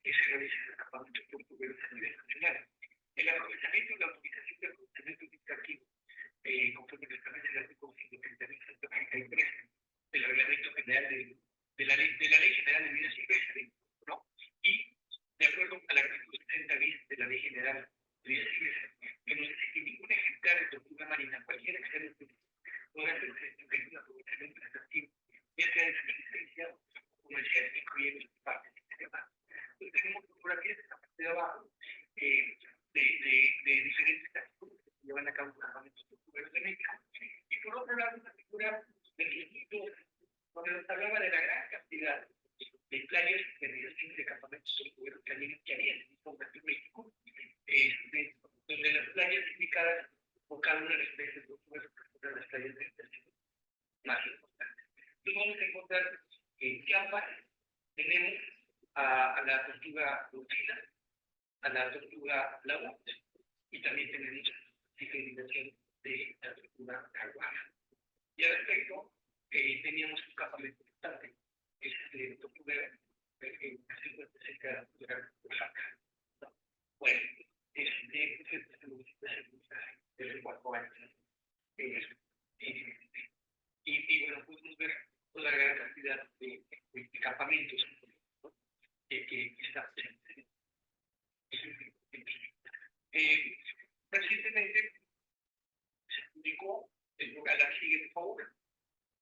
que se realizan en los campamentos portugueses a nivel nacional. El aprovechamiento y la utilización del aprovechamiento administrativo, conforme que establece el artículo 133 del Reglamento General de la Ley General de Vida Silvestre, ¿no? Y de acuerdo al artículo 60 bis de la Ley General de Vida Silvestre, que nos dice que ningún ejemplar de tortuga marina, cualquier ejemplar podrá ser susceptible de un aprovechamiento administrativo, ya sea de subsistencia o comercial, incluyendo sus partes externas. Entonces tenemos fotografías de esta parte de abajo de diferentes categorías que se llevan a cabo en campamentos tortugueros de México. Y por otro lado, una figura del instituto donde nos hablaba de la gran cantidad de playas de realización de campamentos tortugueros que había en el mismo en México, donde las playas indicadas por cada una de las especies de tortugas representan las playas de realización más importantes. Entonces vamos a encontrar que en Chiapas tenemos a la tortuga lutila, a la tortuga laúd, y también tenemos discriminación de la tortuga caguana. Y al respecto, teníamos un campamento importante, que es el de tortuga que se encuentra cerca de la tortuga oaxaca. Bueno, de 4 años. Y bueno, podemos ver toda la gran cantidad de campamentos, ¿no? que está presente. Recientemente se publicó el programa, sigue por favor,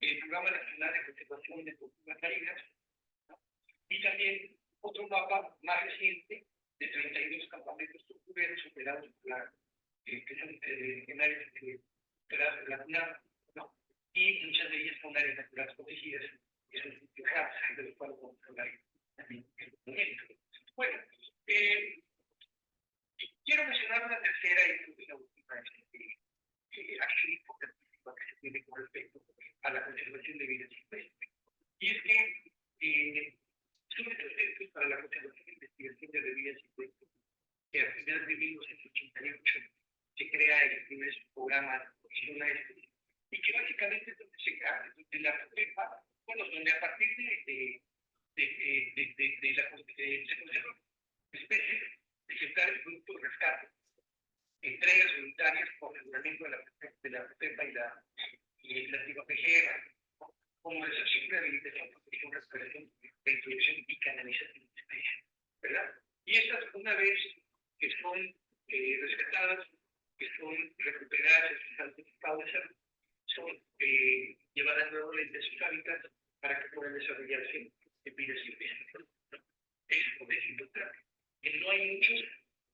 el Programa Nacional de Conservación de Tortugas Marinas, ¿no? Y también otro mapa más reciente de 32 campamentos tortugueros operados por la que son en áreas de la UNAM, ¿no? Y muchas de ellas son áreas naturales protegidas, que son raras, de los cuales vamos a hablar también en el momento. Bueno, quiero mencionar una tercera y una última acción importantísima que se tiene con respecto a la conservación de vida silvestre. Y es que son estos centros para la conservación e investigación de la vida silvestre, que a finales de 1988 se crea el primer programa y que básicamente es donde se crea, donde la PROFEPA, bueno, donde a partir de se conservan especies ejemplares producto de rescate, entregas voluntarias por aseguramiento de la PROFEPA y la antigua PGR, como recepción, rehabilitación, protección, recuperación, reintroducción y canalización de especies, ¿verdad? Y estas, una vez que son rescatadas, que son recuperadas en estado de salud, son llevadas nuevamente a sus hábitats para que puedan desarrollarse en vida silvestre. Eso es importante. No hay muchos,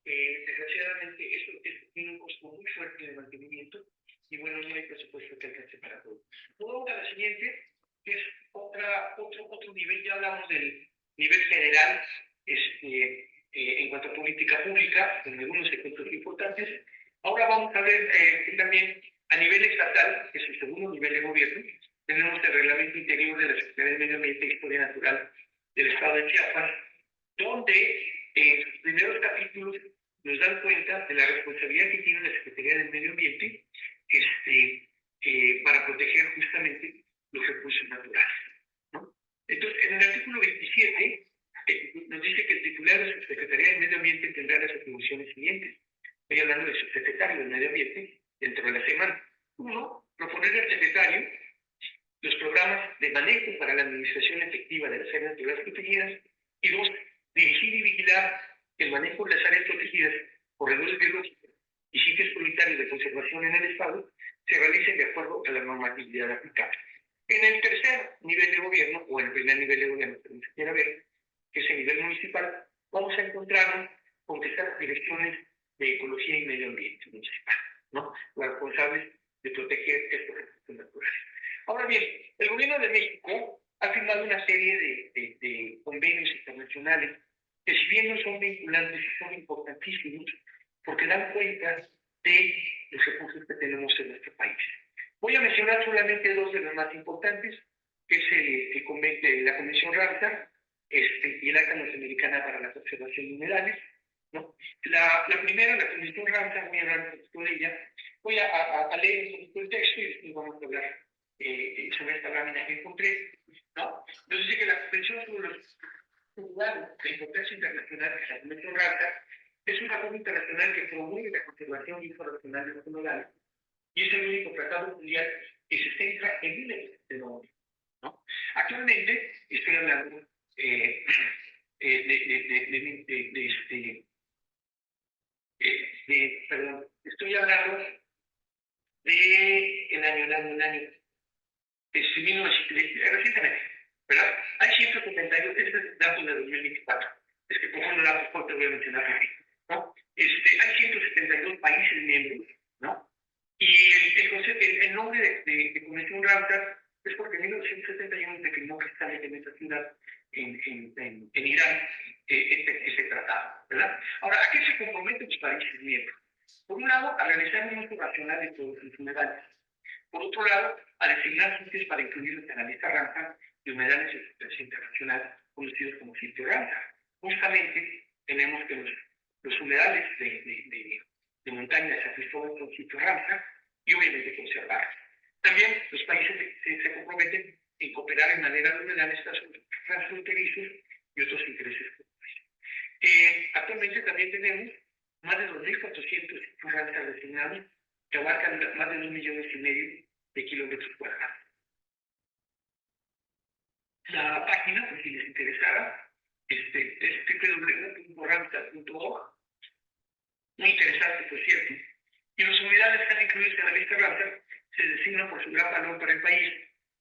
desgraciadamente, esto tiene un costo muy fuerte de mantenimiento y bueno, no hay presupuesto que alcance para todo. Luego a la siguiente, que es otro nivel, ya hablamos del nivel general, en cuanto a política pública, en algunos sectores importantes. Ahora vamos a ver que también a nivel estatal, que es el segundo nivel de gobierno, tenemos el Reglamento Interior de la Secretaría de Medio Ambiente y Historia Natural del Estado de Chiapas, donde en sus primeros capítulos nos dan cuenta de la responsabilidad que tiene la Secretaría del Medio Ambiente para proteger justamente los recursos naturales, ¿no? Entonces, en el artículo 27 nos dice que el titular de su Secretaría de Medio Ambiente tendrá las atribuciones siguientes. Estoy hablando de su secretario del Medio Ambiente dentro de la semana. Uno, proponer al secretario los programas de manejo para la administración efectiva de las áreas naturales protegidas. Y dos, dirigir y vigilar el manejo de las áreas protegidas, corredores biológicos y sitios prioritarios de conservación en el Estado se realicen de acuerdo a la normatividad aplicable. En el tercer nivel de gobierno, o en el primer nivel de gobierno, que se quiera ver, que es el nivel municipal, vamos a encontrarnos con que estas direcciones de ecología y medio ambiente municipal, ¿no? Las responsables de proteger estos recursos naturales. Ahora bien, el gobierno de México ha firmado una serie de convenios internacionales que, si bien no son vinculantes, son importantísimos porque dan cuenta de los recursos que tenemos en nuestro país. Voy a mencionar solamente dos de los más importantes, que es la Convención Ramsar y el Acta Norteamericana para la Conservación de Minerales, ¿no? La primera, la Convención Ramsar, voy a hablar un poquito de ella. Voy a leer un poquito el texto y después vamos a hablar sobre esta lámina que encontré, ¿no? Nos dice que la Convención sobre los Lugares de Importancia Internacional, la Convención Ramsar, es una forma internacional que promueve la conservación y uso racional de los minerales y es el único tratado mundial que se centra en un fenómeno, ¿no? Actualmente estoy hablando estoy hablando de el año recientemente, ¿verdad? Hay 172, este es datos de 2024, es que por no datos porque voy a mencionar aquí, ¿no? Hay 172 países miembros, ¿no? Y el nombre de Convención Ramsar es porque en 1971 se firmó precisamente en esa ciudad, en Irán, este tratado, ¿verdad? Ahora, ¿a qué se comprometen los países miembros? Por un lado, a realizar un uso racional de todos los humedales. Por otro lado, a designar sitios para incluirlos en la lista Ramsar de humedales de superficie internacional, conocidos como sitio Ramsar. Justamente tenemos que los humedales de montaña de San Cristóbal son sitio Ramsar y obviamente conservarlos. También los países se comprometen en cooperar en manera de humedales transfronterizos y otros intereses comunes. Actualmente también tenemos más de 2.400 sitios Ramsar designados que abarcan más de 2,5 millones de kilómetros cuadrados. La página, por si les interesara, es www.ramsar.org. Muy interesante, por cierto. Y los unidades que están incluidas en la lista Ramsar se designan por su gran valor para el país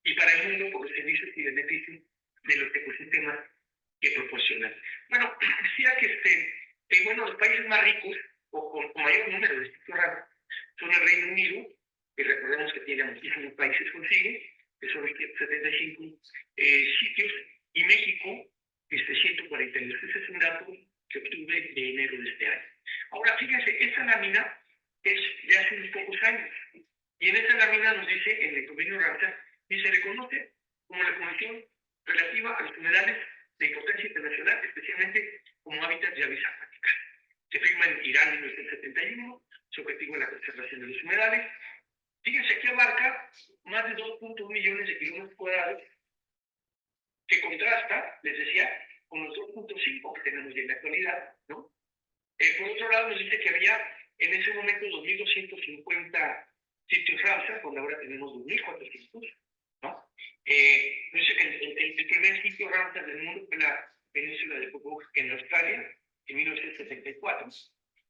y para el mundo por los servicios y beneficios de los ecosistemas que proporcionan. Bueno, decía que los países más ricos o con mayor número de sitios Ramsar son el Reino Unido, que recordemos que tiene muchísimos países consigo, que son 75 sitios, y México, 142. Ese es un dato que obtuve de enero de este año. Ahora, fíjense, esta lámina es de hace unos pocos años, y en esta lámina nos dice, en el convenio Ramsar, y se reconoce como la Convención relativa a los humedales de importancia internacional, especialmente como hábitats de aves acuáticas. Se firma en Irán en 1971, su objetivo es la conservación de los humedales. Fíjense que abarca más de 2,1 millones de kilómetros cuadrados, que contrasta, les decía, con los 2,5 que tenemos ya en la actualidad, ¿no? Por otro lado, nos dice que había en ese momento 2.250 sitios Ramsar, cuando ahora tenemos 2.400, ¿no? Dice que el primer sitio Ramsar del mundo fue la península de Cook en Australia, en 1974.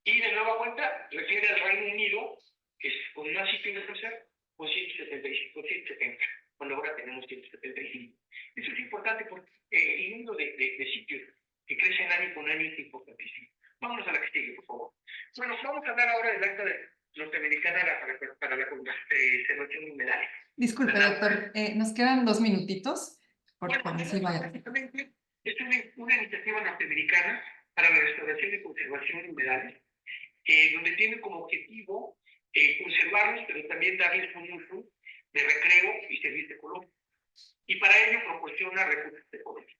Y de nueva cuenta, refiere al Reino Unido, que es con más sitios Ramsar, con 175, 170, cuando ahora tenemos 175. Eso es importante porque el número de sitios que crecen año con año es importantísimo. Vámonos a la que sigue, por favor. Bueno, vamos a hablar ahora del acta norteamericana para la conservación de humedales. Disculpe, doctor, nos quedan 2 minutitos. Por favor, sí, vaya. Básicamente, es una iniciativa norteamericana para la restauración y conservación de humedales, donde tiene como objetivo conservarlos, pero también darles un uso de recreo y servicio ecológico. Y para ello proporciona recursos económicos,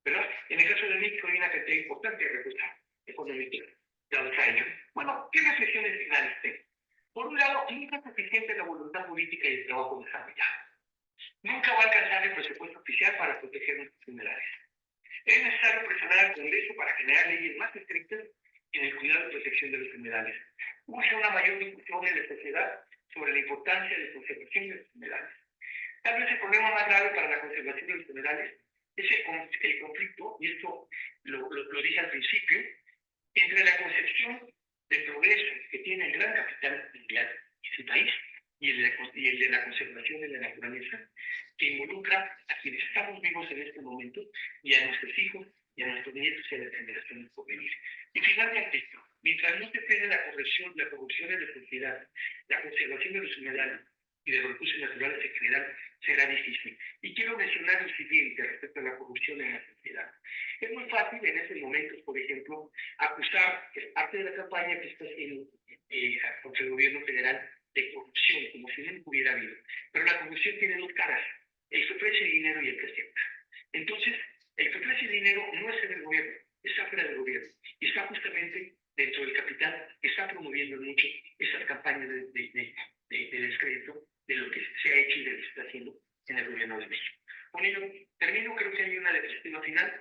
¿verdad? En el caso de México hay una cantidad importante de recursos económicos dados a ello. Bueno, ¿qué reflexiones finales tengo? Por un lado, nunca es suficiente la voluntad política y el trabajo eficaz para proteger nuestros humedales. Es necesario presionar al Congreso para generar leyes más estrictas en el cuidado y protección de los humedales. Urge una mayor discusión en la sociedad sobre la importancia de la conservación de los humedales. Tal vez el problema más grave para la conservación de los humedales es el conflicto, y esto lo dije al principio, entre la concepción de progreso que tiene el gran capital mundial y su país y el de la conservación de la naturaleza, que involucra a quienes estamos vivos en este momento y a nuestros hijos y a nuestros nietos y a las generaciones por venir. Y finalmente, mientras no se frene la corrupción de la sociedad, la conservación de los humedales y de los recursos naturales en general será difícil. Y quiero mencionar lo siguiente respecto a la corrupción en la sociedad. Es muy fácil en estos momentos, por ejemplo, acusar parte de la campaña que está haciendo contra el gobierno federal de corrupción, como si no hubiera habido. Pero la corrupción tiene dos caras, el que ofrece dinero y el que acepta. Entonces, el que ofrece dinero no es en el gobierno, está fuera del gobierno, y está justamente dentro del capital que está promoviendo mucho esas campañas de descrédito de lo que se ha hecho y de lo que se está haciendo en el gobierno de México. Con ello, termino, creo que hay una diapositiva final,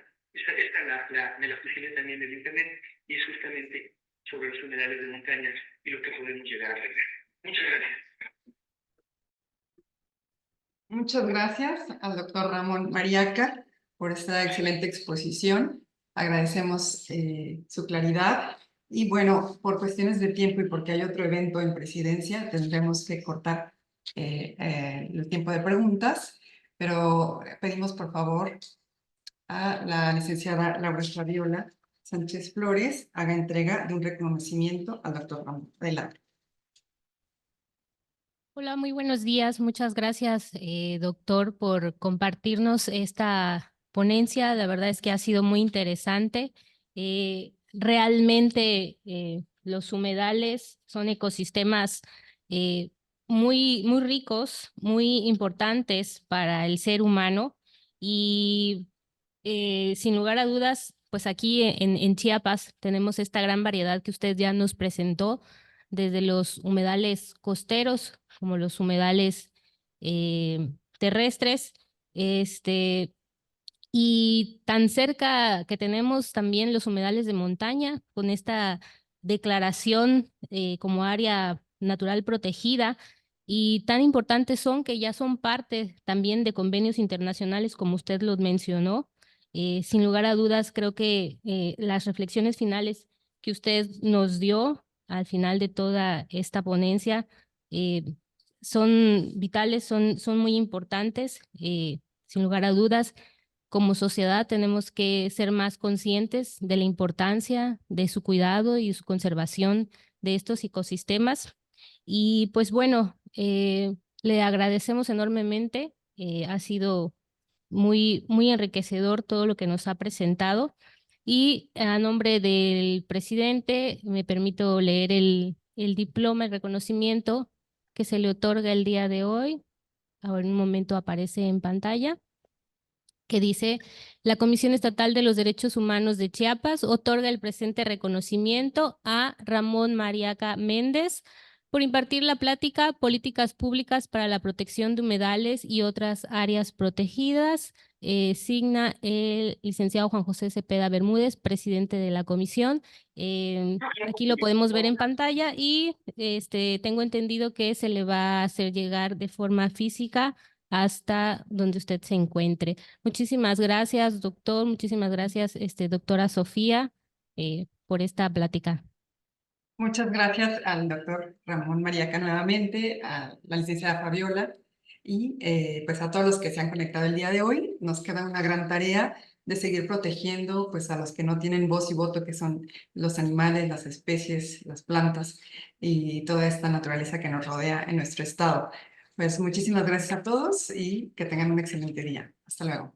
me la fusilé también del internet, y es justamente sobre los humedales de montaña y lo que podemos llegar a tener. Muchas gracias. Muchas gracias al doctor Ramón Mariaca por esta excelente exposición. Agradecemos su claridad. Y bueno, por cuestiones de tiempo y porque hay otro evento en presidencia, tendremos que cortar el tiempo de preguntas, pero pedimos por favor a la licenciada Laura Fabiola Sánchez Flores haga entrega de un reconocimiento al doctor Ramón. Adelante. Hola, muy buenos días. Muchas gracias, doctor, por compartirnos esta ponencia. La verdad es que ha sido muy interesante. Realmente los humedales son ecosistemas muy ricos, muy importantes para el ser humano y sin lugar a dudas, pues aquí en Chiapas tenemos esta gran variedad que usted ya nos presentó, desde los humedales costeros como los humedales terrestres, y tan cerca que tenemos también los humedales de montaña, con esta declaración como área natural protegida, y tan importantes son que ya son parte también de convenios internacionales, como usted los mencionó. Sin lugar a dudas, creo que las reflexiones finales que usted nos dio al final de toda esta ponencia son vitales, son muy importantes. Sin lugar a dudas, como sociedad tenemos que ser más conscientes de la importancia de su cuidado y su conservación de estos ecosistemas. Y pues bueno, le agradecemos enormemente. Ha sido muy enriquecedor todo lo que nos ha presentado. Y a nombre del presidente me permito leer el diploma, el reconocimiento que se le otorga el día de hoy. Ahora en un momento aparece en pantalla, que dice: la Comisión Estatal de los Derechos Humanos de Chiapas otorga el presente reconocimiento a Ramón Mariaca Méndez por impartir la plática Políticas Públicas para la Protección de Humedales y otras áreas protegidas. Signa el licenciado Juan José Cepeda Bermúdez, presidente de la comisión. Aquí lo podemos ver en pantalla y tengo entendido que se le va a hacer llegar de forma física hasta donde usted se encuentre. Muchísimas gracias, doctor. Muchísimas gracias, doctora Sofía, por esta plática. Muchas gracias al doctor Ramón Mariaca nuevamente, a la licenciada Fabiola y pues a todos los que se han conectado el día de hoy. Nos queda una gran tarea de seguir protegiendo pues a los que no tienen voz y voto, que son los animales, las especies, las plantas y toda esta naturaleza que nos rodea en nuestro estado. Pues muchísimas gracias a todos y que tengan un excelente día. Hasta luego.